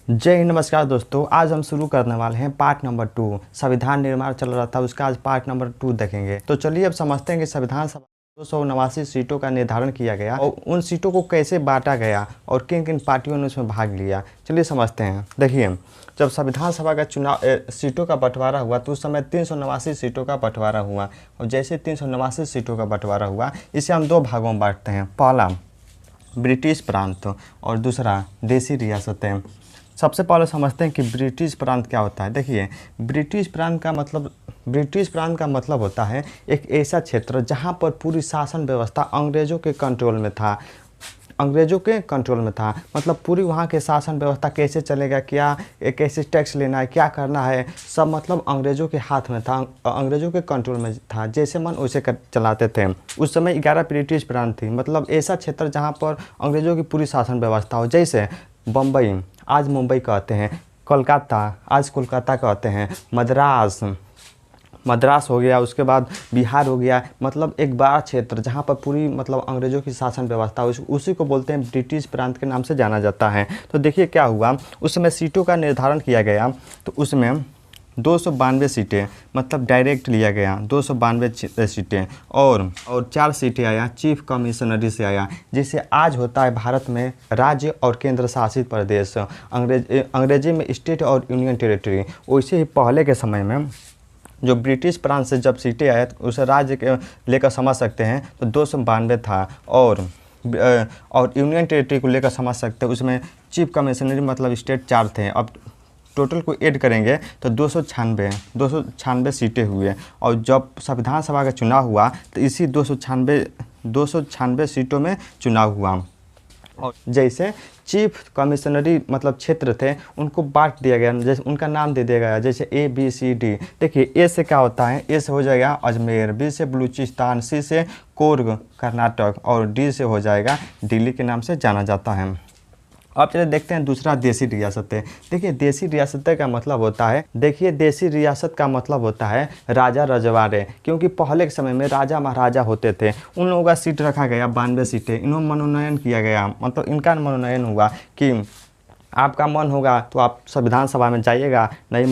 जय हिंद। नमस्कार दोस्तों, आज हम शुरू करने वाले हैं पार्ट नंबर 2। संविधान निर्माण चल रहा था, उसका आज पार्ट नंबर 2 देखेंगे। तो चलिए अब समझते हैं कि संविधान सभा 289 सीटों का निर्धारण किया गया और उन सीटों को कैसे बांटा गया और किन किन पार्टियों ने उसमें भाग लिया। चलिए समझते हैं। देखिए, जब संविधान सभा का चुनाव सीटों का बंटवारा हुआ तो उस समय 389 सीटों का बंटवारा हुआ। और जैसे 389 सीटों का बंटवारा हुआ, इसे हम दो भागों में बांटते हैं। पहला ब्रिटिश प्रांत और दूसरा देसी रियासतें। सबसे पहले समझते हैं कि ब्रिटिश प्रांत क्या होता है। देखिए, ब्रिटिश प्रांत का मतलब होता है एक ऐसा क्षेत्र जहां पर पूरी शासन व्यवस्था अंग्रेज़ों के कंट्रोल में था। मतलब पूरी वहाँ के शासन व्यवस्था कैसे चलेगा, क्या कैसे टैक्स लेना है, क्या करना है, सब मतलब अंग्रेज़ों के हाथ में था, अंग्रेज़ों के कंट्रोल में था। जैसे मन वैसे चलाते थे। उस समय 11 ब्रिटिश प्रांत थी। मतलब ऐसा क्षेत्र जहाँ पर अंग्रेज़ों की पूरी शासन व्यवस्था हो। जैसे बम्बई, आज मुंबई कहते हैं। कोलकाता, आज कोलकाता कहते हैं। मद्रास हो गया। उसके बाद बिहार हो गया। मतलब एक बड़ा क्षेत्र जहाँ पर पूरी मतलब अंग्रेज़ों की शासन व्यवस्था हो, उसी को बोलते हैं ब्रिटिश प्रांत के नाम से जाना जाता है। तो देखिए क्या हुआ, उस समय सीटों का निर्धारण किया गया तो उसमें 292 सीटें मतलब डायरेक्ट लिया गया। 292 सीटें और 4 सीटें आया चीफ कमिश्नरी से आया, जिसे आज होता है भारत में राज्य और केंद्र शासित प्रदेश। अंग्रेजी में स्टेट और यूनियन टेरिटरी। वैसे ही पहले के समय में जो ब्रिटिश प्रांत से जब सीटें आए तो उसे राज्य के लेकर समझ सकते हैं तो 292 था। और यूनियन टेरिटरी को लेकर समझ सकते हैं, उसमें चीफ कमिश्नरी मतलब स्टेट 4 थे। अब टोटल को ऐड करेंगे तो 296 सीटें हुए। और जब संविधान सभा का चुनाव हुआ तो इसी 296 सीटों में चुनाव हुआ। और जैसे चीफ कमिश्नरी मतलब क्षेत्र थे, उनको बांट दिया गया, जैसे उनका नाम दे दिया गया, जैसे ABCD। देखिए, ए से क्या होता है, ए से हो जाएगा अजमेर, बी से बलूचिस्तान, सी से कोर्ग कर्नाटक और डी से हो जाएगा दिल्ली के नाम से जाना जाता है। अब चलिए देखते हैं दूसरा देसी रियासतें। देखिए, देसी रियासतें का मतलब होता है, देसी रियासत का मतलब होता है राजा रजवाड़े। क्योंकि पहले के समय में राजा महाराजा होते थे, उन लोगों का सीट रखा गया 92 सीटें। इन्हों मनोनयन किया गया, मतलब इनका मनोनयन हुआ कि आपका मन होगा तो आप संविधान सभा में जाइएगा, नहीं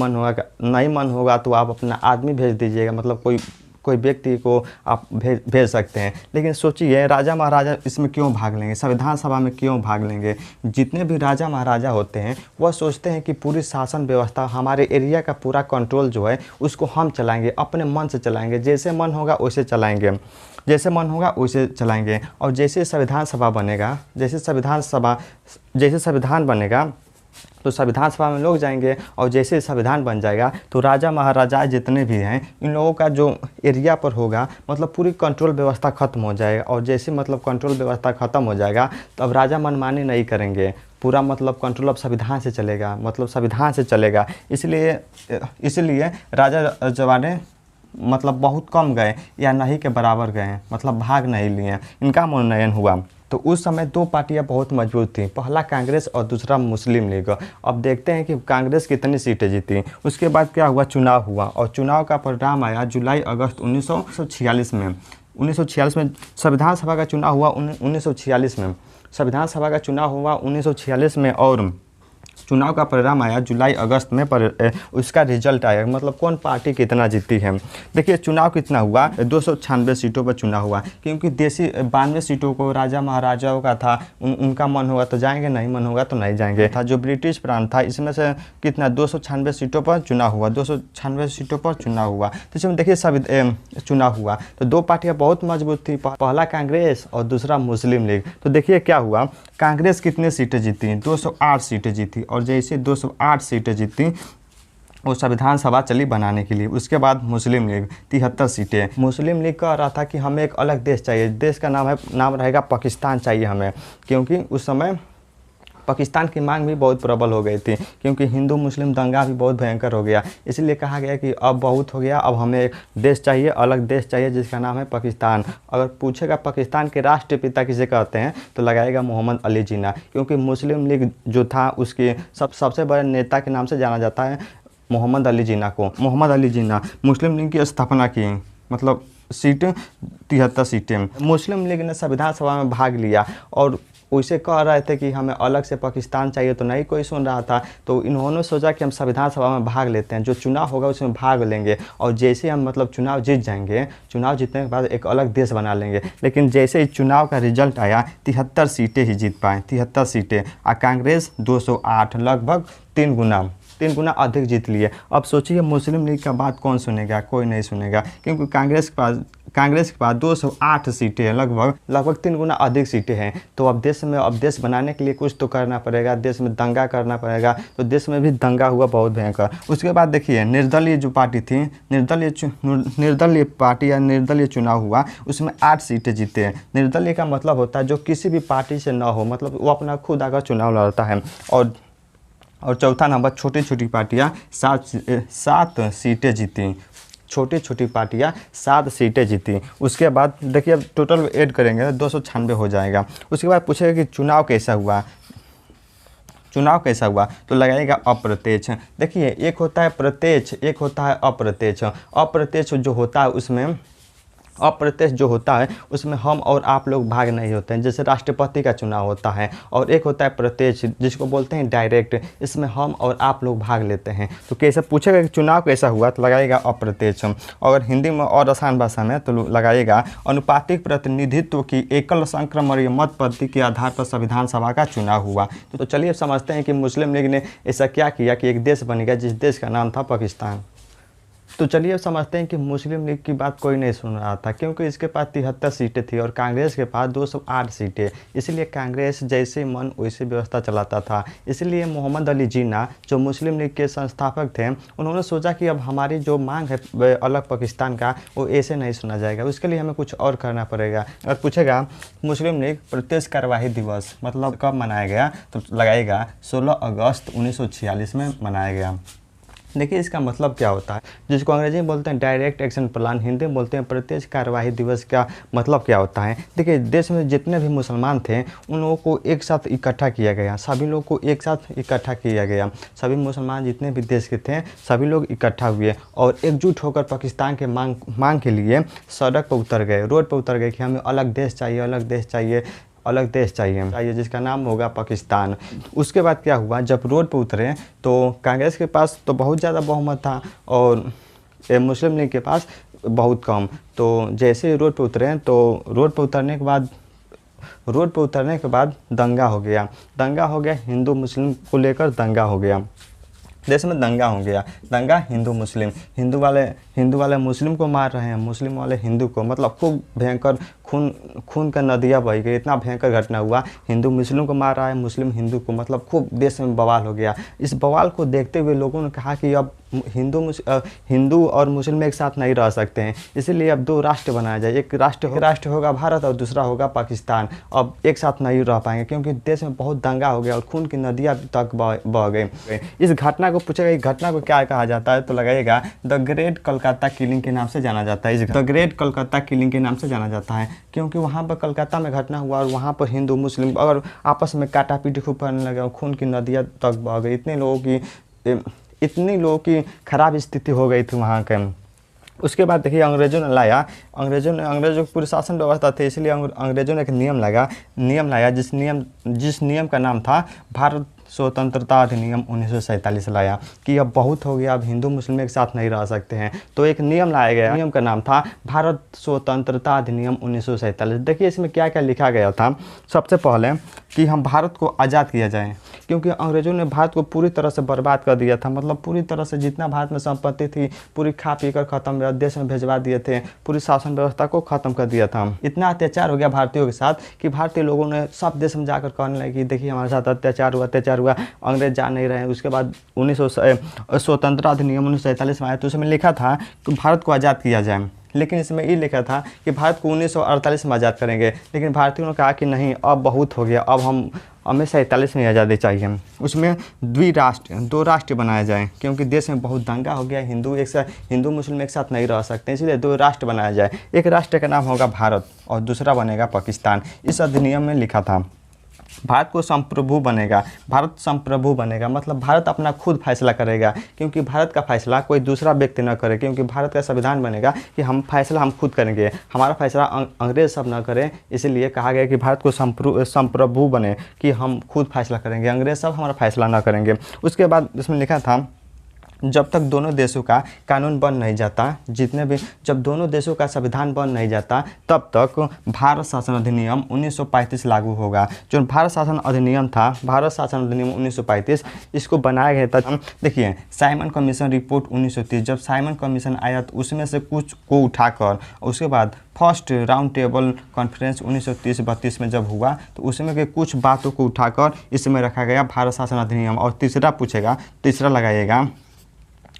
मन होगा तो आप अपना आदमी भेज दीजिएगा, मतलब कोई व्यक्ति को आप भेज सकते हैं। लेकिन सोचिए, राजा महाराजा इसमें क्यों भाग लेंगे, संविधान सभा में क्यों भाग लेंगे। जितने भी राजा महाराजा होते हैं वह सोचते हैं कि पूरी शासन व्यवस्था, हमारे एरिया का पूरा कंट्रोल जो है उसको हम चलाएंगे, अपने मन से चलाएंगे, जैसे मन होगा वैसे चलाएंगे, और जैसे संविधान बनेगा तो संविधान सभा में लोग जाएंगे। और जैसे संविधान बन जाएगा तो राजा महाराजा जितने भी हैं, इन लोगों का जो एरिया पर होगा मतलब पूरी कंट्रोल व्यवस्था खत्म हो जाएगा। और जैसे मतलब कंट्रोल व्यवस्था खत्म हो जाएगा तो अब राजा मनमानी नहीं करेंगे, पूरा मतलब कंट्रोल अब संविधान से चलेगा। इसलिए राजा रजवाड़े मतलब बहुत कम गए या नहीं के बराबर गए, मतलब भाग नहीं लिए, इनका मनोनयन हुआ। तो उस समय दो पार्टियां बहुत मजबूत थीं, पहला कांग्रेस और दूसरा मुस्लिम लीग। अब देखते हैं कि कांग्रेस कितनी सीटें जीती। उसके बाद क्या हुआ, चुनाव हुआ और चुनाव का परिणाम आया जुलाई अगस्त 1946 में। 1946 में संविधान सभा का चुनाव हुआ। 1946 में संविधान सभा का चुनाव हुआ 1946 में, और चुनाव का परिणाम आया जुलाई अगस्त में। उसका रिजल्ट आया, मतलब कौन पार्टी कितना जीती है। देखिए, चुनाव कितना हुआ, 296 सीटों पर चुनाव हुआ। क्योंकि देसी 92 सीटों को राजा महाराजाओं का था, उनका मन होगा तो जाएंगे, नहीं मन होगा तो नहीं जाएंगे। था जो ब्रिटिश प्रांत था, इसमें से कितना 296 सीटों पर चुनाव हुआ। 296 सीटों पर चुनाव हुआ। तो इसमें देखिए चुनाव हुआ तो दो पार्टियाँ बहुत मजबूत थी, पहला कांग्रेस और दूसरा मुस्लिम लीग। तो देखिए क्या हुआ, कांग्रेस कितनी सीटें जीती, 208 सीटें जीती। और जैसे 208 सीटें जीती वो संविधान सभा चली बनाने के लिए। उसके बाद मुस्लिम लीग 73 सीटें। मुस्लिम लीग कह रहा था कि हमें एक अलग देश चाहिए, देश का नाम रहेगा पाकिस्तान चाहिए हमें। क्योंकि उस समय पाकिस्तान की मांग भी बहुत प्रबल हो गई थी, क्योंकि हिंदू मुस्लिम दंगा भी बहुत भयंकर हो गया। इसलिए कहा गया कि अब बहुत हो गया, अब हमें एक देश चाहिए, अलग देश चाहिए, जिसका नाम है पाकिस्तान। अगर पूछेगा पाकिस्तान के राष्ट्रपिता किसे कहते हैं तो लगाएगा मोहम्मद अली जिन्ना, क्योंकि मुस्लिम लीग जो था उसके सबसे बड़े नेता के नाम से जाना जाता है मोहम्मद अली जिन्ना को। मोहम्मद अली जिन्ना मुस्लिम लीग की स्थापना की, मतलब सीटें 73 सीटें। मुस्लिम लीग ने संविधान सभा में भाग लिया और वैसे कह रहे थे कि हमें अलग से पाकिस्तान चाहिए, तो नहीं कोई सुन रहा था। तो इन्होंने सोचा कि हम संविधान सभा में भाग लेते हैं, जो चुनाव होगा उसमें भाग लेंगे, और जैसे हम मतलब चुनाव जीत जाएंगे, चुनाव जीतने के बाद एक अलग देश बना लेंगे। लेकिन जैसे ही चुनाव का रिजल्ट आया 73 सीटें ही जीत पाए, 73 सीटें, और कांग्रेस 208, लगभग 3 गुना अधिक जीत लिए। अब सोचिए मुस्लिम लीग का बात कौन सुनेगा, कोई नहीं सुनेगा, क्योंकि कांग्रेस के पास 208 सीटें हैं, लगभग 3 गुना अधिक सीटें हैं। तो अब देश बनाने के लिए कुछ तो करना पड़ेगा, देश में दंगा करना पड़ेगा। तो देश में भी दंगा हुआ बहुत भयंकर। उसके बाद देखिए निर्दलीय जो पार्टी थी, निर्दलीय पार्टी या निर्दलीय चुनाव हुआ, उसमें 8 सीटें जीते हैं। निर्दलीय का मतलब होता है जो किसी भी पार्टी से ना हो, मतलब वो अपना खुद आकर चुनाव लड़ता है। और चौथा नंबर छोटी छोटी पार्टियाँ 7 सीटें जीती, छोटी पार्टियाँ 7 सीटें जीती। उसके बाद देखिए अब टोटल ऐड करेंगे 296 हो जाएगा। उसके बाद पूछेगा कि चुनाव कैसा हुआ, तो लगाएगा अप्रत्यक्ष। देखिए एक होता है प्रत्यक्ष, एक होता है अप्रत्यक्ष। अप्रत्यक्ष जो होता है उसमें हम और आप लोग भाग नहीं होते हैं, जैसे राष्ट्रपति का चुनाव होता है। और एक होता है प्रत्यक्ष जिसको बोलते हैं डायरेक्ट, इसमें हम और आप लोग भाग लेते हैं। तो कैसे पूछेगा कि चुनाव कैसा हुआ, तो लगाएगा अप्रत्यक्ष। और हिंदी में और आसान भाषा में तो लगाएगा अनुपातिक प्रतिनिधित्व की एकल संक्रमणीय मत पद्धति के आधार पर संविधान सभा का चुनाव हुआ। तो चलिए समझते हैं कि मुस्लिम लीग ने ऐसा क्या किया कि एक देश बन गया जिस देश का नाम था पाकिस्तान। तो चलिए अब समझते हैं कि मुस्लिम लीग की बात कोई नहीं सुन रहा था, क्योंकि इसके पास 73 सीटें थी और कांग्रेस के पास 208 सीटें। इसलिए कांग्रेस जैसे मन वैसे व्यवस्था चलाता था। इसलिए मोहम्मद अली जिन्ना जो मुस्लिम लीग के संस्थापक थे, उन्होंने सोचा कि अब हमारी जो मांग है अलग पाकिस्तान का, वो ऐसे नहीं सुना जाएगा, उसके लिए हमें कुछ और करना पड़ेगा। अगर पूछेगा मुस्लिम लीग प्रत्यक्ष कार्यवाही दिवस मतलब कब मनाया गया, तो लगाएगा 16 अगस्त 1946 में मनाया गया। देखिए इसका मतलब क्या होता है, जिसको अंग्रेजी में बोलते हैं डायरेक्ट एक्शन प्लान, हिंदी में बोलते हैं प्रत्यक्ष कार्यवाही दिवस। का मतलब क्या होता है, देखिए देश में जितने भी मुसलमान थे उन लोगों को एक साथ इकट्ठा किया गया, सभी लोग को एक साथ इकट्ठा किया गया। सभी मुसलमान जितने भी देश के थे सभी लोग इकट्ठा हुए और एकजुट होकर पाकिस्तान के मांग के लिए सड़क पर उतर गए, रोड पर उतर गए कि हमें अलग देश चाहिए, जिसका नाम होगा पाकिस्तान। उसके बाद क्या हुआ, जब रोड पर उतरे तो कांग्रेस के पास तो बहुत ज़्यादा बहुमत था और मुस्लिम लीग के पास बहुत कम। तो जैसे रोड पर उतरे तो रोड पर उतरने के बाद दंगा हो गया, हिंदू मुस्लिम को लेकर दंगा हो गया, देश में दंगा हो गया। दंगा हिंदू मुस्लिम, हिंदू वाले मुस्लिम को मार रहे हैं, मुस्लिम वाले हिंदू को, मतलब खूब भयंकर खून का नदियाँ बह गई। इतना भयंकर घटना हुआ, हिंदू मुस्लिम को मार रहा है, मुस्लिम हिंदू को, मतलब खूब देश में बवाल हो गया। इस बवाल को देखते हुए लोगों ने कहा कि अब हिंदू और मुस्लिम एक साथ नहीं रह सकते हैं, इसलिए अब 2 राष्ट्र बनाया जाए। एक राष्ट्र होगा भारत और दूसरा होगा पाकिस्तान। अब एक साथ नहीं रह पाएंगे क्योंकि देश में बहुत दंगा हो गया और खून की नदियाँ तक बह गई। इस घटना को पूछेगा इस घटना को क्या कहा जाता है, तो लगाएगा द ग्रेट कलकत्ता किलिंग के नाम से जाना जाता है। द ग्रेट कलकत्ता किलिंग के नाम से जाना जाता है क्योंकि वहाँ पर कलकत्ता में घटना हुआ और वहाँ पर हिंदू मुस्लिम और आपस में काटापीटी खूब करने लगे और खून की नदियाँ तक बह गई। इतनी लोगों की खराब स्थिति हो गई थी वहाँ के। उसके बाद देखिए अंग्रेज़ों को पूरी शासन व्यवस्था थी, इसलिए अंग्रेज़ों ने एक नियम लाया जिस नियम का नाम था भारत स्वतंत्रता अधिनियम 1947 लाया कि अब बहुत हो गया, अब हिंदू मुस्लिम एक साथ नहीं रह सकते हैं। तो एक नियम लाया गया, नियम का नाम था भारत स्वतंत्रता अधिनियम 1947। देखिए इसमें क्या क्या लिखा गया था। सबसे पहले कि हम भारत को आज़ाद किया जाए, क्योंकि अंग्रेज़ों ने भारत को पूरी तरह से बर्बाद कर दिया था, मतलब पूरी तरह से जितना भारत में संपत्ति थी पूरी खा पी कर ख़त्म, देश में भेजवा दिए थे, पूरी शासन व्यवस्था को ख़त्म कर दिया था। इतना अत्याचार हो गया भारतीयों के साथ कि भारतीय लोगों ने सब देश में जाकर कहने लगे कि देखिए हमारे साथ अत्याचार हुआ, अंग्रेज जा नहीं रहे हैं। उसके बाद स्वतंत्रता अधिनियम 1947 में आया, तो उसमें लिखा था कि भारत को आज़ाद किया जाए, लेकिन इसमें ये लिखा था कि भारत को 1948 में आज़ाद करेंगे। लेकिन भारतीयों ने कहा कि नहीं, अब बहुत हो गया, अब हमें 47 में आज़ादी चाहिए। उसमें 2 राष्ट्र बनाए जाएं, क्योंकि देश में बहुत दंगा हो गया, हिंदू मुस्लिम एक साथ नहीं रह सकते, इसलिए 2 राष्ट्र बनाया जाए। एक राष्ट्र का नाम होगा भारत और दूसरा बनेगा पाकिस्तान। इस अधिनियम में लिखा था। भारत को संप्रभु बनेगा, भारत संप्रभु बनेगा मतलब भारत अपना खुद फैसला करेगा, क्योंकि भारत का फैसला कोई दूसरा व्यक्ति न करे, क्योंकि भारत का संविधान बनेगा कि हम फैसला हम खुद करेंगे, हमारा फैसला अंग्रेज सब न करें। इसीलिए कहा गया कि भारत को संप्रभु बने, कि हम खुद फैसला करेंगे, अंग्रेज सब हमारा फैसला न करेंगे। उसके बाद इसमें लिखा था जब तक दोनों देशों का कानून बन नहीं जाता, जब दोनों देशों का संविधान बन नहीं जाता, तब तक भारत शासन अधिनियम 1935 लागू होगा। जो भारत शासन अधिनियम था, भारत शासन अधिनियम 1935, इसको बनाया गया था। देखिए साइमन कमीशन रिपोर्ट 1930, जब साइमन कमीशन आया तो उसमें से कुछ को उठाकर, उसके बाद फर्स्ट राउंड टेबल कॉन्फ्रेंस 1930-32 में जब हुआ तो उसमें के कुछ बातों को उठाकर इसमें रखा गया भारत शासन अधिनियम। और तीसरा पूछेगा, तीसरा लगाइएगा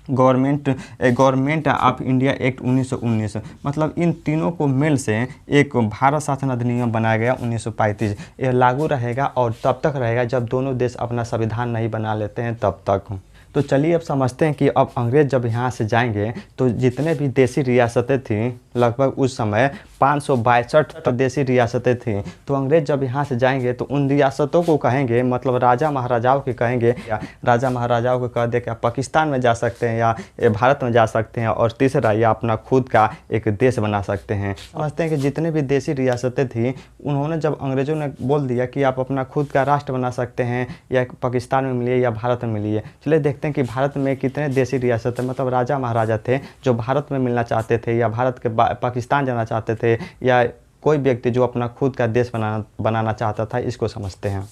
गवर्नमेंट ऑफ इंडिया एक्ट 1919, मतलब इन तीनों को मेल से एक भारत शासन अधिनियम बनाया गया 1935। यह लागू रहेगा और तब तक रहेगा जब दोनों देश अपना संविधान नहीं बना लेते हैं तब तक। तो चलिए अब समझते हैं कि अब अंग्रेज़ जब यहाँ से जाएंगे तो जितने भी देसी रियासतें थीं, लगभग उस समय 562 देसी रियासतें थीं, तो अंग्रेज़ जब यहाँ से जाएंगे तो उन रियासतों को कहेंगे, मतलब राजा महाराजाओं के कहेंगे, या राजा महाराजाओं को कह दे कि आप पाकिस्तान में जा सकते हैं या भारत में जा सकते हैं, और तीसरा या अपना खुद का एक देश बना सकते हैं। समझते हैं कि जितने भी देसी रियासतें थीं, उन्होंने जब अंग्रेज़ों ने बोल दिया कि आप अपना खुद का राष्ट्र बना सकते हैं, या पाकिस्तान में मिलिए या भारत में मिलिए। चलिए देखते हैं कि भारत में कितने देसी रियासतें, मतलब राजा महाराजा थे जो भारत में मिलना चाहते थे, या भारत के पाकिस्तान जाना चाहते थे, या कोई व्यक्ति जो अपना खुद का देश बनाना चाहता था। इसको समझते हैं।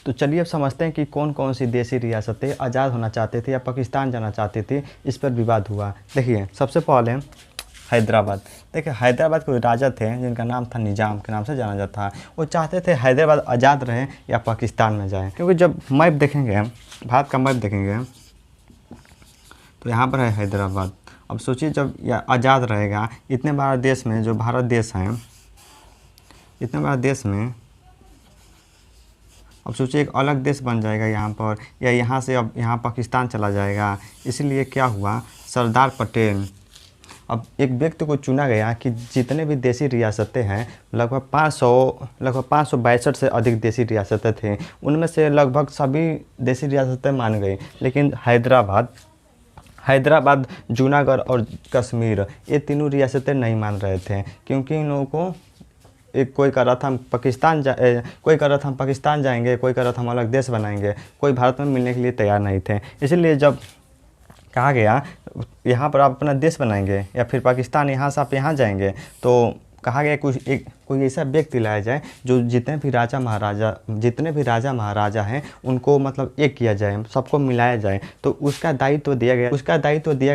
तो चलिए अब समझते हैं कि कौन कौन सी देसी रियासतें आज़ाद होना चाहते थे या पाकिस्तान जाना चाहते थे, इस पर विवाद हुआ। देखिए सबसे पहले हैदराबाद। देखिए हैदराबाद के राजा थे जिनका नाम था निज़ाम के नाम से जाना जाता है। वो चाहते थे हैदराबाद आज़ाद रहे या पाकिस्तान में जाए, क्योंकि जब मैप देखेंगे, भारत का मैप देखेंगे तो यहाँ पर है हैदराबाद। अब सोचिए जब यह आज़ाद रहेगा, इतने बड़ा देश में, जो भारत देश है, इतने बड़ा देश में अब सोचिए एक अलग देश बन जाएगा यहाँ पर, या यहाँ से अब यहाँ पाकिस्तान चला जाएगा। इसलिए क्या हुआ, सरदार पटेल, अब एक व्यक्ति को चुना गया कि जितने भी देसी रियासतें हैं, लगभग 562 से अधिक देसी रियासतें थीं, उनमें से लगभग सभी देसी रियासतें मान गई, लेकिन हैदराबाद, जूनागढ़ और कश्मीर, ये तीनों रियासतें नहीं मान रहे थे, क्योंकि इन लोगों को कोई कर रहा था हम पाकिस्तान जाएंगे, कोई कर रहा था हम अलग देश बनाएंगे, कोई भारत में मिलने के लिए तैयार नहीं थे। इसलिए जब कहा गया यहाँ पर आप अपना देश बनाएंगे या फिर पाकिस्तान, यहाँ से आप यहाँ जाएंगे, तो कहा गया कोई ऐसा व्यक्ति लाया जाए जो जितने भी राजा महाराजा हैं उनको मतलब एक किया जाए, सबको मिलाया जाए। तो उसका दायित्व दिया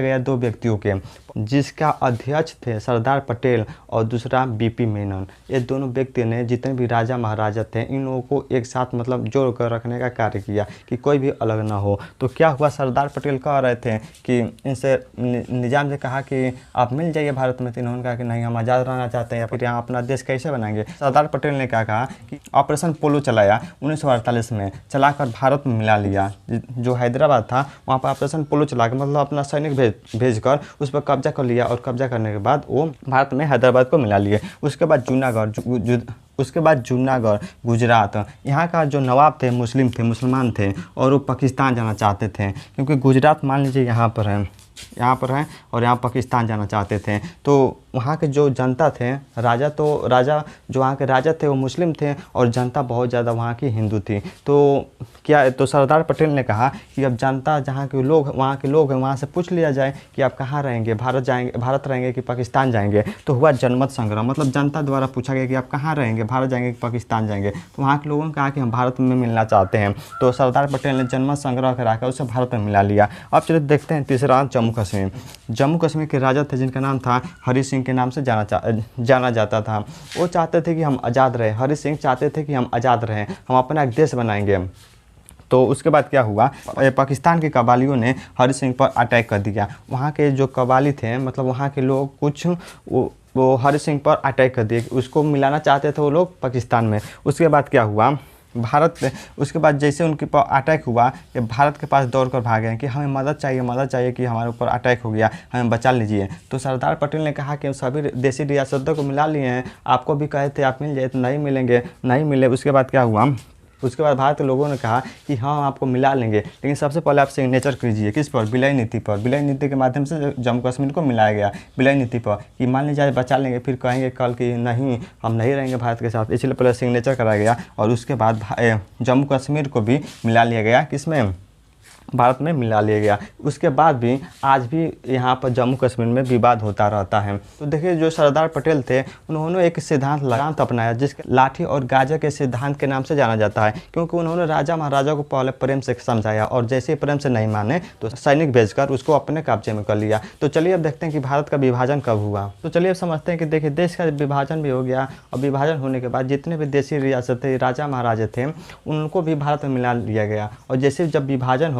गया 2 व्यक्तियों के, जिसका अध्यक्ष थे सरदार पटेल और दूसरा बीपी मेनन। ये दोनों व्यक्ति ने जितने भी राजा महाराजा थे इन लोगों को एक साथ मतलब जोड़ कर रखने का कार्य किया कि कोई भी अलग ना हो। तो क्या हुआ, सरदार पटेल कह रहे थे कि इनसे निज़ाम से कहा कि आप मिल जाइए भारत में, तो इन्होंने कहा कि नहीं हम आज़ाद रहना चाहते हैं, या फिर यहाँ अपना देश कैसे बनाएंगे। सरदार पटेल ने क्या कहा कि ऑपरेशन पोलो चलाया 1948 में, चलाकर भारत में मिला लिया। जो हैदराबाद था वहाँ पर ऑपरेशन पोलो चला के मतलब अपना सैनिक भेजकर उस पर कब्जा कर लिया, और कब्जा करने के बाद वो भारत में हैदराबाद को मिला लिए। उसके बाद जूनागढ़, गुजरात, यहाँ का जो नवाब थे मुसलमान थे, और वो पाकिस्तान जाना चाहते थे, क्योंकि गुजरात मान लीजिए यहाँ पर है और यहाँ पाकिस्तान जाना चाहते थे। तो वहाँ के जो जनता थे, राजा जो वहाँ के राजा थे वो मुस्लिम थे, और जनता बहुत ज़्यादा वहाँ की हिंदू थी। तो सरदार पटेल ने कहा कि अब जनता वहाँ के लोग हैं, वहाँ से पूछ लिया जाए कि आप कहाँ रहेंगे, भारत रहेंगे कि पाकिस्तान जाएंगे। तो हुआ जनमत संग्रह, मतलब जनता द्वारा पूछा गया कि आप कहाँ रहेंगे, भारत जाएंगे कि पाकिस्तान जाएंगे। तो वहाँ के लोगों ने कहा कि हम भारत में मिलना चाहते हैं। तो सरदार पटेल ने जनमत संग्रह कराकर उसे भारत में मिला लिया। अब चलिए देखते हैं तीसरा, जम्मू कश्मीर के राजा थे जिनका नाम था हरि सिंह के नाम से जाना जाता था। वो चाहते थे कि हम आज़ाद रहे, हरि सिंह चाहते थे कि हम आज़ाद रहें, हम अपना एक देश बनाएंगे। तो उसके बाद क्या हुआ, पाकिस्तान के कबालियों ने हरि सिंह पर अटैक कर दिया। वहाँ के जो कबाली थे, मतलब वहाँ के लोग कुछ वो हरि सिंह पर अटैक कर दिए, उसको मिलाना चाहते थे वो लोग पाकिस्तान में। उसके बाद क्या हुआ, उसके बाद जैसे उनके पर अटैक हुआ, ये भारत के पास दौड़ कर भागे कि हमें मदद चाहिए कि हमारे ऊपर अटैक हो गया, हमें बचा लीजिए। तो सरदार पटेल ने कहा कि सभी देसी रियासतों को मिला लिए हैं, आपको भी कहे थे आप मिल जाए, तो नहीं मिले। उसके बाद क्या हुआ, उसके बाद भारत के लोगों ने कहा कि हाँ हम आपको मिला लेंगे, लेकिन सबसे पहले आप सिग्नेचर कीजिए किस पर, विलय नीति पर। विलय नीति के माध्यम से जम्मू कश्मीर को मिलाया गया विलय नीति पर, कि मान लीजिए बचा लेंगे फिर कहेंगे कल कि नहीं हम नहीं रहेंगे भारत के साथ, इसलिए पहले सिग्नेचर कराया गया और उसके बाद जम्मू कश्मीर को भी मिला लिया गया, किसमें, भारत में मिला लिया गया। उसके बाद भी आज भी यहाँ पर जम्मू कश्मीर में विवाद होता रहता है। तो देखिए जो सरदार पटेल थे उन्होंने एक सिद्धांत अपनाया जिसके लाठी और गाजर के सिद्धांत के नाम से जाना जाता है, क्योंकि उन्होंने राजा महाराजा को पहले प्रेम से समझाया और जैसे ही प्रेम से नहीं माने तो सैनिक भेजकर उसको अपने कब्जे में कर लिया। तो चलिए अब देखते हैं कि भारत का विभाजन कब हुआ। तो चलिए अब समझते हैं कि देखिए देश का विभाजन भी हो गया और विभाजन होने के बाद जितने भी देशी रियासतें राजा महाराजा थे उनको भी भारत में मिला लिया गया। और जब विभाजन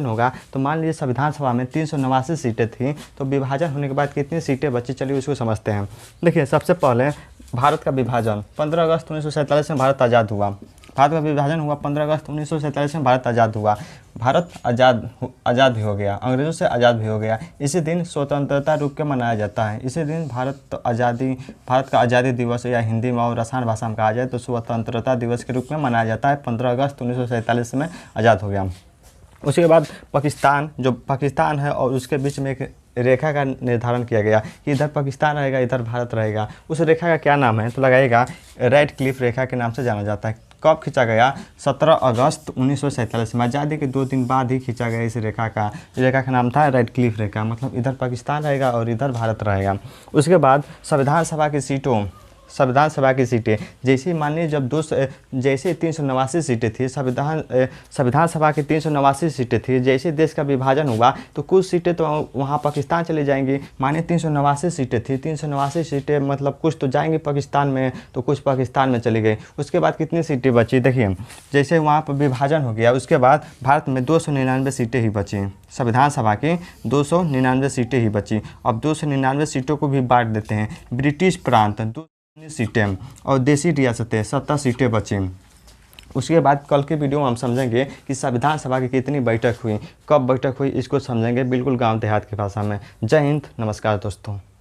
होगा तो मान लीजिए संविधान सभा में 389 सीटें थी, तो विभाजन होने के बाद कितनी सीटें बची, चलिए उसको समझते हैं। देखिए सबसे पहले भारत का विभाजन 15 अगस्त 1947 में भारत आज़ाद हुआ। भारत का विभाजन हुआ 15 अगस्त 1947 में भारत आज़ाद हुआ। भारत आज़ाद भी हो गया, अंग्रेज़ों से आज़ाद भी हो गया। इसी दिन स्वतंत्रता रूप के मनाया जाता है। इसी दिन भारत का आज़ादी दिवस या हिंदी में और आसान भाषा में कहा जाए तो स्वतंत्रता दिवस के रूप में मनाया जाता है। 15 अगस्त 1947 में आज़ाद हो गया। उसके बाद पाकिस्तान है और उसके बीच में एक रेखा का निर्धारण किया गया कि इधर पाकिस्तान रहेगा इधर भारत रहेगा। उस रेखा का क्या नाम है तो लगाइएगा रेड क्लिफ रेखा के नाम से जाना जाता है। कब खींचा गया, 17 अगस्त 1947 में, आज़ादी के 2 दिन बाद ही खींचा गया इस रेखा का नाम था रेड क्लिफ रेखा, मतलब इधर पाकिस्तान रहेगा और इधर भारत रहेगा। उसके बाद संविधान सभा की सीटें जैसे मान लीजिए जैसे 389 सीटें थी, संविधान सभा की 389 सीटें थी, जैसे देश का विभाजन हुआ तो कुछ सीटें तो वहाँ पाकिस्तान चली जाएंगी। मानिए 389 सीटें थी, 389 सीटें मतलब कुछ तो जाएंगी पाकिस्तान में तो कुछ पाकिस्तान में चली गई। उसके बाद कितनी सीटें बची, देखिए जैसे वहाँ पर विभाजन हो गया उसके बाद भारत में 299 सीटें ही बची। संविधान सभा की 299 सीटें ही बची। अब 299 सीटों को भी बांट देते हैं। ब्रिटिश प्रांत सीटें और देशी रियासतें 17 सीटें बची। उसके बाद कल के वीडियो में हम समझेंगे कि संविधान सभा की कितनी बैठक हुई, कब बैठक हुई, इसको समझेंगे बिल्कुल गांव देहात की भाषा में। जय हिंद, नमस्कार दोस्तों।